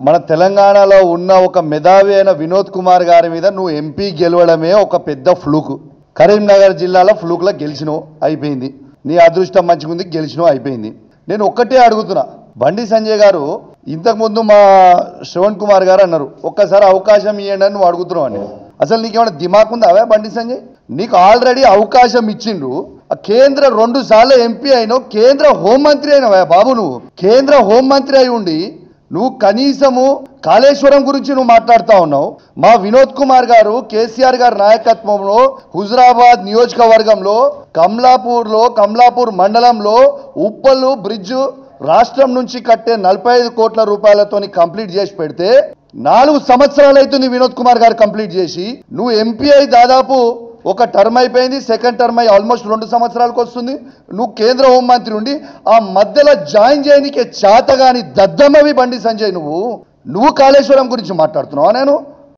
మన తెలంగాణలో ఉన్న ఒక మేధావి అయిన వినోద్ కుమార్ గారి మీద నువ్వు ఎంపీ గెలవడమే ఒక పెద్ద ఫ్లూక్. కరీంనగర్ జిల్లాలో ఫ్లూక్లో గెలిచినో అయిపోయింది, నీ అదృష్టం మంచిగుంది, గెలిచినో అయిపోయింది. నేను ఒక్కటే అడుగుతున్నా, బండి సంజయ్ గారు ఇంతకుముందు మా శ్రవణ్ కుమార్ గారు అన్నారు ఒక్కసారి అవకాశం ఇవ్వండి అని నువ్వు అడుగుతున్నావు అని. అసలు నీకేమైనా దిమాగ్ ఉందా అవే బండి సంజయ్? నీకు ఆల్రెడీ అవకాశం ఇచ్చిండ్రు, కేంద్ర 2 సార్లు ఎంపీ అయినావు, కేంద్ర హోంమంత్రి అయినవా బాబు. నువ్వు కేంద్ర హోంమంత్రి అయి ఉండి నువ్వు కనీసము కాళేశ్వరం గురించి నువ్వు మాట్లాడుతూ ఉన్నావు. మా వినోద్ కుమార్ గారు కేసీఆర్ గారి నాయకత్వంలో హుజురాబాద్ నియోజకవర్గంలో కమలాపూర్ మండలంలో ఉప్పలు బ్రిడ్జ్ రాష్ట్రం నుంచి కట్టే 45 కోట్ల రూపాయలతోని కంప్లీట్ చేసి పెడితే 4 సంవత్సరాలు అవుతుంది వినోద్ కుమార్ గారు కంప్లీట్ చేసి. నువ్వు ఎంపీ అయి దాదాపు ఒక టర్మ్ అయిపోయింది, సెకండ్ టర్మ్ అయి ఆల్మోస్ట్ 2 సంవత్సరాలకు వస్తుంది. నువ్వు కేంద్ర హోంమంత్రి ఉండి ఆ మధ్యలో జాయిన్ చేయనికే చేతగాని దద్దమ్మవి బండి సంజయ్. నువ్వు కాళేశ్వరం గురించి మాట్లాడుతున్నావా? నేను